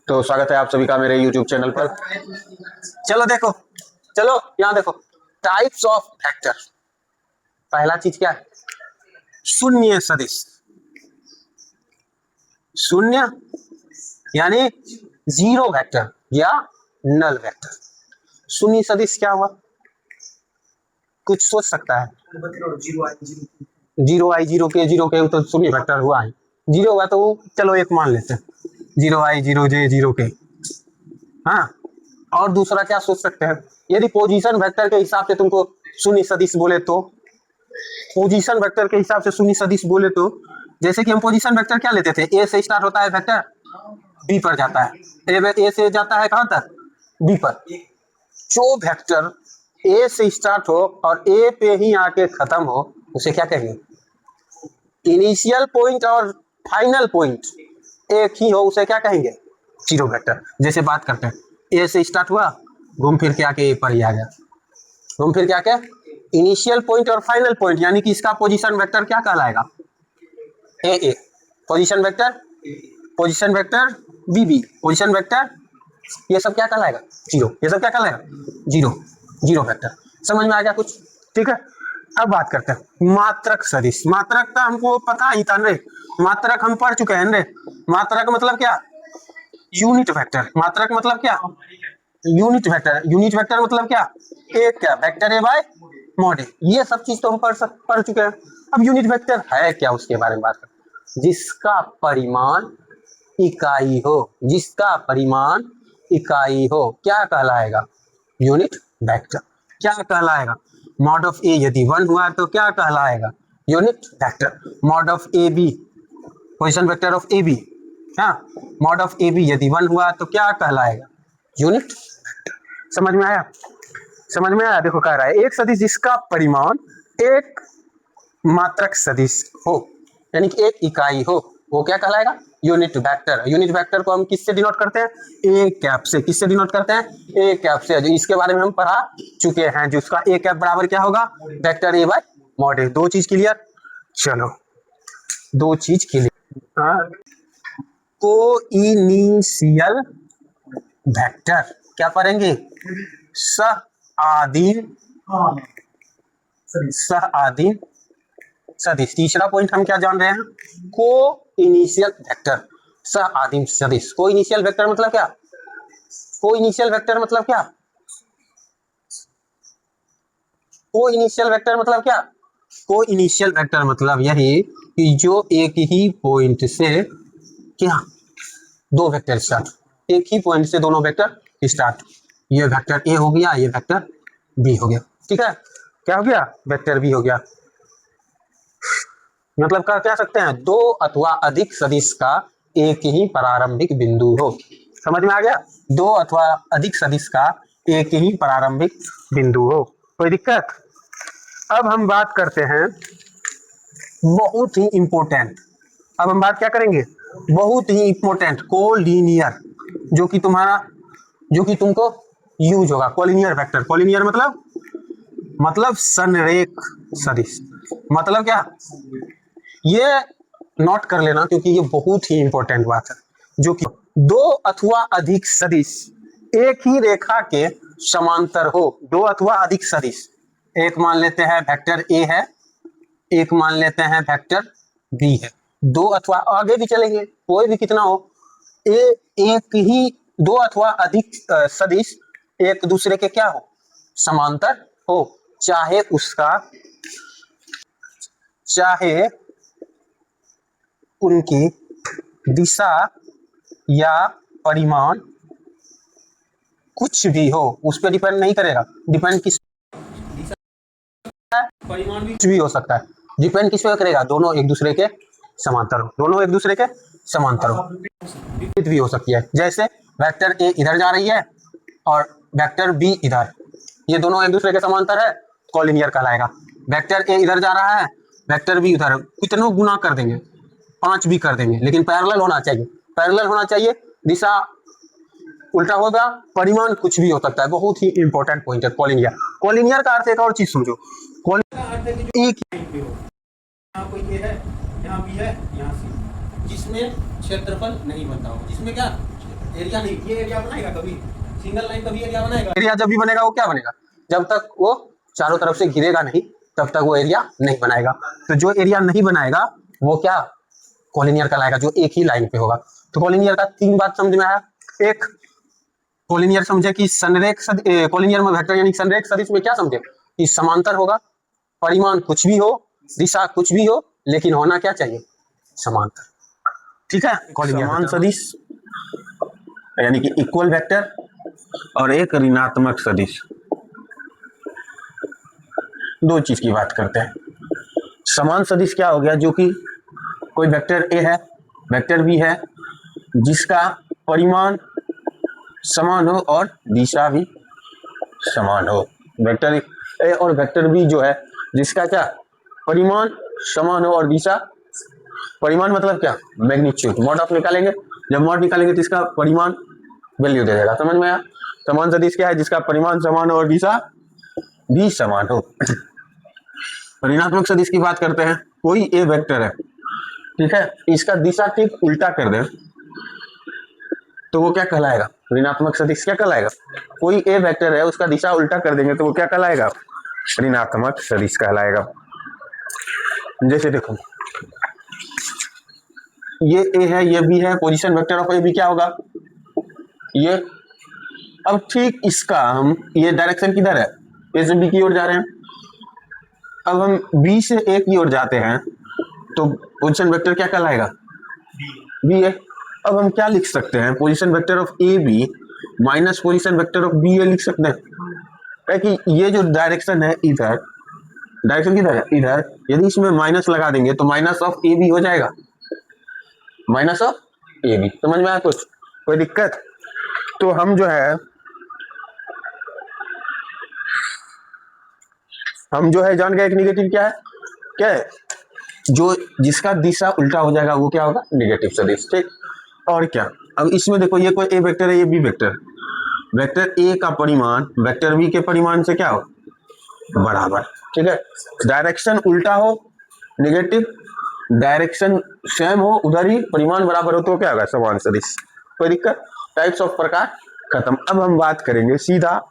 तो स्वागत है आप सभी का मेरे YouTube चैनल पर। चलो देखो, चलो यहाँ देखो, टाइप्स ऑफ वेक्टर। पहला चीज क्या है? शून्य सदिश। शून्य यानी जीरो वेक्टर या नल वेक्टर। शून्य सदिश क्या हुआ? कुछ सोच सकता है? जीरो आई जीरो के तो शून्य वेक्टर हुआ है। जीरो हुआ तो चलो एक मान लेते हैं, जीरो आई जीरो जे जीरो के। हाँ, और दूसरा क्या सोच सकते हैं? यदि पोजीशन वेक्टर के हिसाब से तुमको शून्य सदिश बोले तो, पोजीशन वेक्टर के हिसाब से शून्य सदिश बोले तो, जैसे कि हम पोजीशन वेक्टर क्या लेते थे? ए से स्टार्ट होता है वेक्टर, बी पर जाता है। ए से जाता है कहां तक? बी पर। जो वेक्टर ए से स्टार्ट हो और ए पे ही आके खत्म हो, उसे क्या कहेंगे? इनिशियल पॉइंट और फाइनल पॉइंट एक ही हो, उसे क्या कहेंगे? Zero vector. जैसे बात करते हैं, ए से स्टार्ट हुआ, घूम फिर के आके ए पर ही आ गया, घूम फिर के आके इनिशियल पॉइंट और फाइनल पॉइंट, यानी कि इसका पोजीशन वेक्टर क्या कहलाएगा? A. Position vector, position vector B, position vector, ये सब क्या कहलाएगा? जीरो। ये सब क्या कहलाएगा? Zero, zero vector. समझ में आ गया कुछ? ठीक है। अब बात करते हैं मात्रक सदिश। मात्रक का हमको पता ही था रे, मात्रक हम पढ़ चुके हैं रे। मात्रक मतलब क्या? Unit vector. मात्रक मतलब क्या? Unit vector. यूनिट वेक्टर मतलब क्या? एक क्या? वेक्टर ए बाय मॉड ए। ये सब चीज तो हम पढ़ चुके हैं। अब यूनिट वेक्टर है क्या, उसके बारे में बात करते हैं। जिसका परिमाण इकाई हो, जिसका परिमाण इकाई हो, क्या कहलाएगा? Unit vector. क्या कहलाएगा? मॉड ऑफ ए यदि 1 हुआ तो क्या कहलाएगा? Unit vector. Mod of A B, position vector of A B, हाँ, मॉड ऑफ ए बी यदि 1 हुआ तो क्या कहलाएगा? Unit vector. समझ में आया? समझ में आया? देखो कह रहा है एक सदिश जिसका परिमाण एक मात्रक सदिश हो, यानी कि एक इकाई हो, वो क्या कहलाएगा? Unit vector. यूनिट वेक्टर को हम किससे डिनोट करते हैं? ए कैप से। किससे डिनोट करते हैं? ए कैप से। जो इसके बारे में हम पढ़ा चुके हैं, जिसका ए कैप बराबर क्या होगा? वेक्टर ए बाय मॉड ए। दो चीज क्लियर? चलो, दो चीज क्लियर। कोइनिशियल वेक्टर क्या पढ़ेंगे? सह आदिम, सह आदिम सदिश। तीसरा पॉइंट हम क्या जान रहे हैं? को इनिशियल वेक्टर, सह आदिम सदिश। को इनिशियल वेक्टर मतलब क्या? को इनिशियल वेक्टर मतलब क्या? को इनिशियल वेक्टर मतलब क्या? को इनिशियल वेक्टर मतलब यही कि जो एक ही पॉइंट से क्या दो वेक्टर स्टार्ट, एक ही पॉइंट से दोनों वेक्टर स्टार्ट। ये वेक्टर ए हो गया, ये वेक्टर बी हो गया। ठीक है, क्या हो गया? वेक्टर बी हो गया। मतलब कह सकते हैं दो अथवा अधिक सदिश का एक ही प्रारंभिक बिंदु हो। समझ में आ गया? दो अथवा अधिक सदिश का एक ही प्रारंभिक बिंदु हो। कोई दिक्कत? अब हम बात करते हैं बहुत ही इंपॉर्टेंट, अब हम बात क्या करेंगे? बहुत ही इंपॉर्टेंट कोलिनियर, जो कि तुम्हारा, जो कि तुमको यूज होगा। Collinear vector. कोलिनियर मतलब संरेख सदिश। मतलब क्या? ये नोट कर लेना, क्योंकि ये बहुत ही इंपॉर्टेंट बात है। जो कि दो अथवा अधिक सदिश एक ही रेखा के समांतर हो। दो अथवा अधिक सदिश, एक मान लेते हैं वेक्टर ए है, एक मान लेते हैं वेक्टर बी है। दो अथवा आगे भी चलेंगे, कोई भी कितना हो, एक ही दो अथवा अधिक सदिश एक दूसरे के क्या हो? समांतर हो। चाहे उसका, चाहे उनकी दिशा या परिमाण कुछ भी हो, उस पर डिपेंड नहीं करेगा। डिपेंड किस, परिमाण भी कुछ भी हो सकता है। डिपेंड किस पे करेगा? दोनों एक दूसरे के समांतर हो। दोनों एक दूसरे के समांतर हो। विपरीत भी हो सकती है। जैसे वेक्टर ए इधर जा रही है और वेक्टर बी इधर, ये दोनों एक दूसरे के समांतर है, कोलिनियर कहलाएगा। वेक्टर ए इधर जा रहा है, वेक्टर बी उधर, कितनों गुना कर देंगे? 5 भी कर देंगे, लेकिन पैरेलल होना चाहिए। पैरेलल होना चाहिए, दिशा उल्टा होगा, परिमाण कुछ भी हो सकता है। बहुत ही इंपॉर्टेंट पॉइंट है कोलिनियर। कोलिनियर का अर्थ एक और चीज समझो, कोलिनियर का अर्थ है कि एक ही हो, यहाँ कोई ए है, यहाँ बी है, यहाँ सी, जिसमें क्षेत्रफल नहीं बनता हो। जिसमें क्या? एरिया नहीं, ये एरिया बनाएगा कभी? सिंगल लाइन कभी एरिया बनाएगा? एरिया जब भी बनेगा वो क्या बनेगा? जब तक वो चारों तरफ से घिरेगा नहीं तब तक वो एरिया नहीं बनाएगा। तो जो एरिया नहीं बनाएगा वो क्या कॉलिनियर कहलाएगा, जो एक ही लाइन पे होगा। तो कॉलिनियर का 3 बात समझ में आया। एक, कॉलिनियर समझे कि संरेख कॉलिनियर में वेक्टर यानी संरेख सदिश में क्या समझे कि समांतर होगा, परिमाण कुछ भी हो, दिशा कुछ भी हो, लेकिन होना क्या चाहिए? समांतर। ठीक है, समान सदिश यानी कि इक्वल वेक्टर और एक ऋणात्मक सदिश, दो चीज की बात करते हैं। समान सदिश क्या हो गया? जो कि कोई वेक्टर ए है, वेक्टर बी है, जिसका परिमाण समान हो और दिशा भी समान हो। वेक्टर ए और वेक्टर बी जो है जिसका क्या परिमाण समान हो और दिशा, परिमाण मतलब क्या? मैग्नीट्यूड। मॉड ऑफ निकालेंगे, जब मॉड निकालेंगे तो इसका परिमाण वैल्यू दे देगा। समझ में आया? समान सदिश क्या है? जिसका परिमाण समान हो और दिशा भी समान हो। ऋणात्मक सदिश की बात करते हैं। कोई ए वेक्टर है, ठीक है, इसका दिशा ठीक उल्टा कर दे तो वो क्या कहलाएगा? ऋणात्मक सदिश क्या कहलाएगा? कोई ए वेक्टर है, उसका दिशा उल्टा कर देंगे तो वो क्या कहलाएगा? ऋणात्मक सदिश कहलाएगा। जैसे देखो, ये ए है, ये बी है, position vector of A B क्या होगा? ये। अब ठीक इसका हम, ये डायरेक्शन किधर है? ए से बी की ओर जा रहे हैं। अब हम बी से ए की ओर जाते हैं तो पोजीशन वेक्टर क्या कहलाएगा? बी है। अब हम क्या लिख सकते हैं? Position vector of A B minus position vector of B A लिख सकते हैं। कि ये जो डायरेक्शन है इधर, डायरेक्शन किधर है? इधर। यदि इसमें माइनस लगा देंगे तो माइनस ऑफ ए बी हो जाएगा, माइनस ऑफ ए बी। समझ में आया कुछ? कोई दिक्कत? तो हम जो है जान गए एक निगेटिव क्या है? क्या है? जो जिसका दिशा उल्टा हो जाएगा वो क्या होगा? निगेटिव सदिश। ठीक, और क्या? अब इसमें देखो, ये कोई ए वेक्टर है, ये बी वेक्टर। वेक्टर ए का परिमाण वेक्टर बी के परिमाण से क्या हो? बराबर। ठीक है, डायरेक्शन उल्टा हो निगेटिव, डायरेक्शन सेम हो उधर ही परिमाण बराबर हो तो क्या होगा? समान सदिश। कोई दिक्कत? टाइप्स ऑफ प्रकार खत्म। अब हम बात करेंगे सीधा